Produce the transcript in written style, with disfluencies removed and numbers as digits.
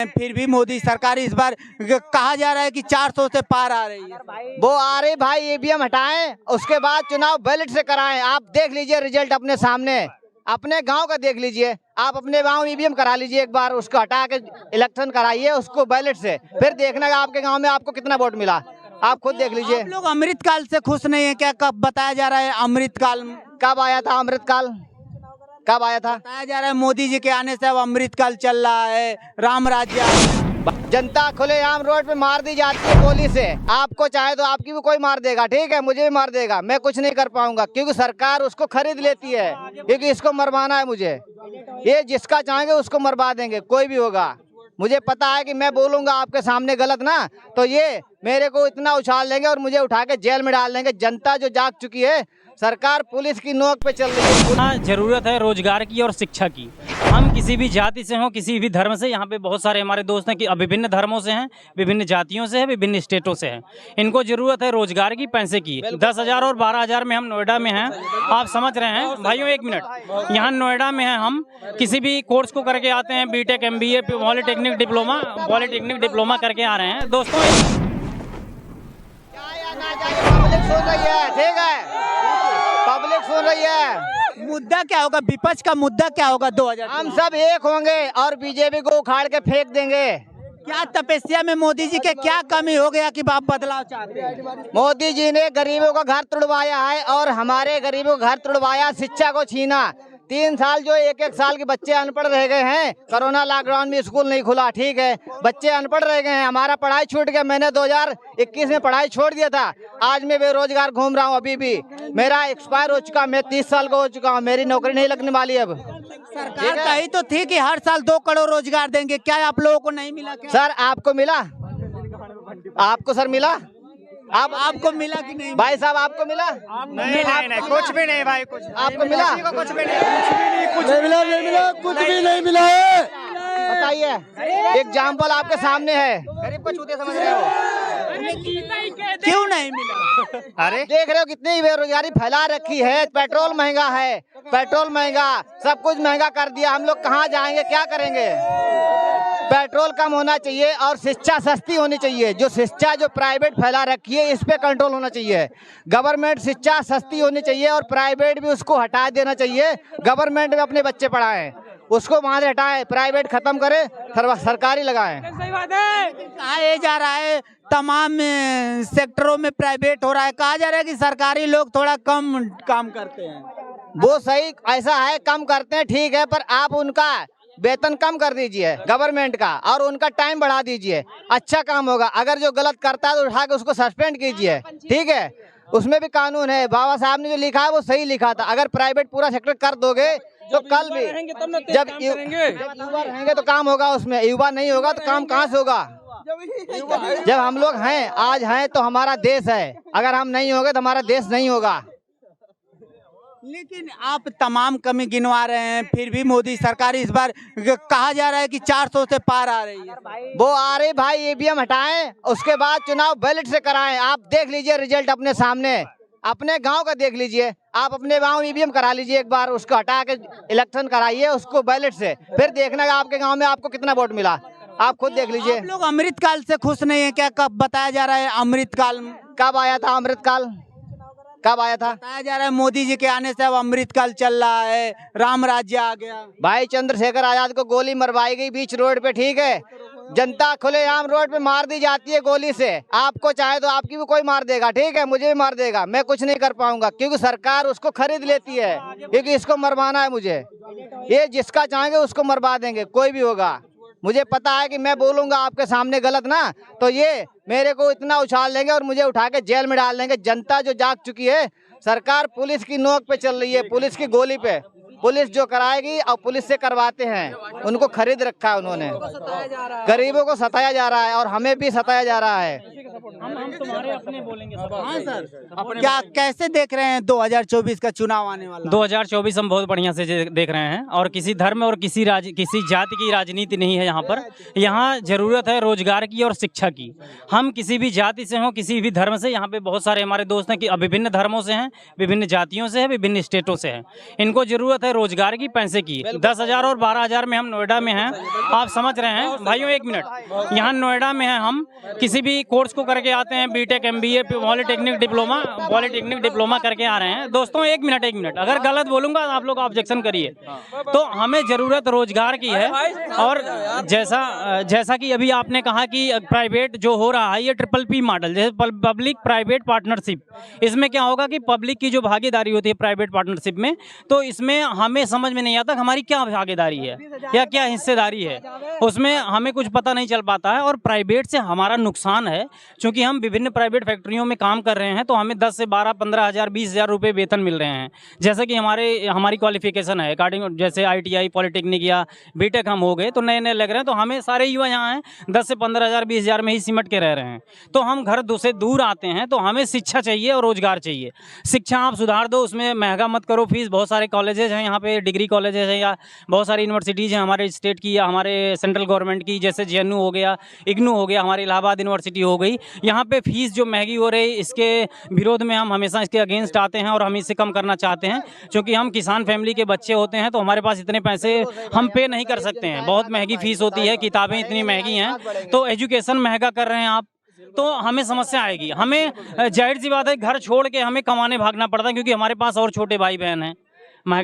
फिर भी मोदी सरकार इस बार कहा जा रहा है कि 400 से पार आ रही है। वो आ रही भाई, ईवीएम हटाएं, उसके बाद चुनाव बैलेट से कराएं। आप देख लीजिए रिजल्ट अपने सामने, अपने गांव का देख लीजिए। आप अपने गांव ईवीएम करा लीजिए एक बार, उसको हटा के इलेक्शन कराइए उसको बैलेट से, फिर देखना आपके गांव में आपको कितना वोट मिला। आप खुद देख लीजिए। आप लोग अमृतकाल से खुश नहीं है क्या? कब बताया जा रहा है अमृतकाल कब आया था अमृतकाल? कब आया था? बताया जा रहा है मोदी जी के आने से अब अमृतकाल चल रहा है, राम राज्य। जनता खुलेआम रोड पे मार दी जाती है गोली से। आपको चाहे तो आपकी भी कोई मार देगा, ठीक है, मुझे भी मार देगा, मैं कुछ नहीं कर पाऊंगा क्योंकि सरकार उसको खरीद लेती है, क्योंकि इसको मरवाना है मुझे। ये जिसका चाहेंगे उसको मरवा देंगे, कोई भी होगा। मुझे पता है कि मैं बोलूंगा आपके सामने गलत ना, तो ये मेरे को इतना उछाल देंगे और मुझे उठा के जेल में डाल देंगे। जनता जो जाग चुकी है, सरकार पुलिस की नोक पे चल रही है। हाँ, जरूरत है रोजगार की और शिक्षा की। हम किसी भी जाति से हों, किसी भी धर्म से, यहाँ पे बहुत सारे हमारे दोस्त हैं कि विभिन्न धर्मों से हैं, विभिन्न जातियों से हैं, विभिन्न स्टेटों से हैं। इनको जरूरत है रोजगार की, पैसे की। 10,000 और 12,000 में हम नोएडा में हैं, आप समझ रहे हैं भाइयों। एक मिनट, यहाँ नोएडा में हैं हम, किसी भी कोर्स को करके आते हैं, बीटेक, MBA, पॉलिटेक्निक डिप्लोमा करके आ रहे हैं दोस्तों। पब्लिक सुन रही है, ठीक है, पब्लिक सुन रही है। मुद्दा क्या होगा? विपक्ष का मुद्दा क्या होगा 2000? हम सब एक होंगे और बीजेपी को उखाड़ के फेंक देंगे। क्या तपस्या में मोदी जी के क्या कमी हो गया कि आप बदलाव चाहते हैं? मोदी जी ने गरीबों का घर तुड़वाया है और हमारे गरीबों का घर तुड़वाया, शिक्षा को छीना। 3 साल जो एक साल के बच्चे अनपढ़ रह गए हैं, कोरोना लॉकडाउन में स्कूल नहीं खुला, ठीक है, बच्चे अनपढ़ रह गए हैं, हमारा पढ़ाई छूट गया। मैंने 2021 में पढ़ाई छोड़ दिया था, आज मैं बेरोजगार घूम रहा हूँ। अभी भी मेरा एक्सपायर हो चुका, मैं 30 साल का हो चुका हूँ, मेरी नौकरी नहीं लगने वाली अब। सरकार कही तो थी कि हर साल 2 करोड़ रोजगार देंगे, क्या आप लोगों को नहीं मिला क्या? सर आपको मिला? आपको सर मिला? आपको मिला कि नहीं? भाई साहब आपको मिला? नहीं, कुछ भी नहीं भाई, कुछ आपको मिला? कुछ भी नहीं मिला, कुछ भी नहीं मिला है। बताइए, एग्जाम्पल आपके सामने है। गरीब को छूते समझ रहे हो? क्यों नहीं मिला? अरे देख रहे हो कितनी बेरोजगारी फैला रखी है। पेट्रोल महंगा है, पेट्रोल महंगा, सब कुछ महंगा कर दिया। हम लोग कहाँ जाएंगे, क्या करेंगे? पेट्रोल कम होना चाहिए और शिक्षा सस्ती होनी चाहिए। जो शिक्षा जो प्राइवेट फैला रखी है, इस पे कंट्रोल होना चाहिए। गवर्नमेंट शिक्षा सस्ती होनी चाहिए और प्राइवेट भी उसको हटा देना चाहिए। गवर्नमेंट में अपने बच्चे पढ़ाएं, उसको वहाँ से हटाएं, प्राइवेट खत्म करें, सरकारी लगाएं। सही बात है। कहा ये जा रहा है तमाम सेक्टरों में प्राइवेट हो रहा है, कहा जा रहा है कि सरकारी लोग थोड़ा कम काम करते हैं। वो सही, ऐसा है, कम करते हैं, ठीक है, पर आप उनका वेतन कम कर दीजिए गवर्नमेंट का और उनका टाइम बढ़ा दीजिए, अच्छा काम होगा। अगर जो गलत करता है तो उठा के उसको सस्पेंड कीजिए, ठीक है, उसमें भी कानून है। बाबा साहब ने जो लिखा है वो सही लिखा था। अगर प्राइवेट पूरा सेक्टर कर दोगे तो कल भी जब युवा रहेंगे तो काम होगा उसमें, युवा नहीं होगा तो काम कहाँ से होगा? जब हम लोग हैं, आज हैं, तो हमारा देश है, अगर हम नहीं होंगे तो हमारा देश नहीं होगा। लेकिन आप तमाम कमी गिनवा रहे हैं, फिर भी मोदी सरकार इस बार कहा जा रहा है कि 400 से पार आ रही है। वो आ रही भाई, ईवीएम हटाएं, उसके बाद चुनाव बैलेट से कराएं। आप देख लीजिए रिजल्ट अपने सामने, अपने गांव का देख लीजिए। आप अपने गांव ईवीएम करा लीजिए एक बार, उसको हटा के इलेक्शन कराइए उसको बैलेट से, फिर देखना आपके गाँव में आपको कितना वोट मिला। आप खुद देख लीजिए। आप लोग अमृतकाल से खुश नहीं है क्या? कब बताया जा रहा है अमृतकाल? कब आया था अमृतकाल? कब आया था? बताया जा रहा है मोदी जी के आने से अब अमृतकाल चल रहा है, राम राज्य आ गया। भाई चंद्रशेखर आजाद को गोली मरवाई गई बीच रोड पे, ठीक है, जनता खुलेआम रोड पे मार दी जाती है गोली से। आपको चाहे तो आपकी भी कोई मार देगा, ठीक है, मुझे भी मार देगा, मैं कुछ नहीं कर पाऊंगा क्योंकि सरकार उसको खरीद लेती है, क्योंकि इसको मरवाना है मुझे। ये जिसका चाहेंगे उसको मरवा देंगे, कोई भी होगा। मुझे पता है कि मैं बोलूंगा आपके सामने गलत ना, तो ये मेरे को इतना उछाल देंगे और मुझे उठा के जेल में डाल देंगे। जनता जो जाग चुकी है, सरकार पुलिस की नोक पे चल रही है, पुलिस की गोली पे। पुलिस जो कराएगी और पुलिस से करवाते हैं, उनको खरीद रखा है उन्होंने। गरीबों को सताया जा रहा है और हमें भी सताया जा रहा है। हम तुम्हारे अपने बोलेंगे सब। हाँ सर, क्या कैसे देख रहे हैं 2024 का चुनाव आने वाला? 2024 हम बहुत बढ़िया से देख रहे हैं और किसी धर्म और किसी जाति की राजनीति नहीं है यहाँ पर। यहाँ जरूरत है रोजगार की और शिक्षा की। हम किसी भी जाति से हों, किसी भी धर्म से, यहाँ पे बहुत सारे हमारे दोस्त हैं कि विभिन्न धर्मों से हैं, विभिन्न जातियों से हैं, विभिन्न स्टेटों से हैं। इनको जरूरत है रोजगार की, पैसे की। 10,000 और 12,000 में हम नोएडा में हैं, आप समझ रहे हैं भाइयों। एक मिनट, यहाँ नोएडा में है, हम किसी भी कोर्स को करके आते हैं, बीटेक, एमबीए, पॉलिटेक्निक डिप्लोमा करके आ रहे हैं। दोस्तों एक मिनट, अगर गलत बोलूंगा तो आप लोग ऑब्जेक्शन करिए। तो हमें जरूरत रोजगार की है। और जैसा कि अभी आपने कहा कि प्राइवेट जो हो रहा है ये PPP मॉडल, जैसे पब्लिक प्राइवेट पार्टनरशिप, इसमें क्या होगा कि पब्लिक की जो भागीदारी होती है प्राइवेट पार्टनरशिप में, तो इसमें हमें समझ में नहीं आता हमारी क्या भागीदारी है या क्या हिस्सेदारी है, उसमें हमें कुछ पता नहीं चल पाता है। और प्राइवेट से हमारा नुकसान है, क्योंकि हम विभिन्न प्राइवेट फैक्ट्रियों में काम कर रहे हैं, तो हमें 10 से 12, 15,000, 20,000 रुपये वेतन मिल रहे हैं। जैसे कि हमारी क्वालिफिकेशन है अकॉर्डिंग, जैसे ITI, पॉलिटेक्निक या बीटेक हम हो गए तो नए लग रहे हैं, तो हमें सारे युवा यहाँ हैं 10 से 15,000, 20,000 में ही सिमट के रह रहे हैं। तो हम घर से दूर आते हैं, तो हमें शिक्षा चाहिए और रोजगार चाहिए। शिक्षा आप सुधार दो, उसमें महंगा मत करो फीस। बहुत सारे कॉलेजेस हैं यहाँ पे, डिग्री कॉलेजेस हैं या बहुत सारी यूनिवर्सिटीज़ हैं हमारे स्टेट की या हमारे सेंट्रल गवर्नमेंट की, जैसे JNU हो गया, IGNOU हो गया, हमारी इलाहाबाद यूनिवर्सिटी हो गई। यहाँ पे फीस जो महंगी हो रही, इसके विरोध में हम हमेशा इसके अगेंस्ट आते हैं और हम इसे कम करना चाहते हैं, क्योंकि हम किसान फैमिली के बच्चे होते हैं, तो हमारे पास इतने पैसे हम पे नहीं कर सकते हैं। बहुत महंगी फीस होती है, किताबें इतनी महंगी हैं, तो एजुकेशन महंगा कर रहे हैं आप, तो हमें समस्या आएगी। हमें जाहिर सी बात है घर छोड़ के हमें कमाने भागना पड़ता है, क्योंकि हमारे पास और छोटे भाई बहन हैं। महंगाई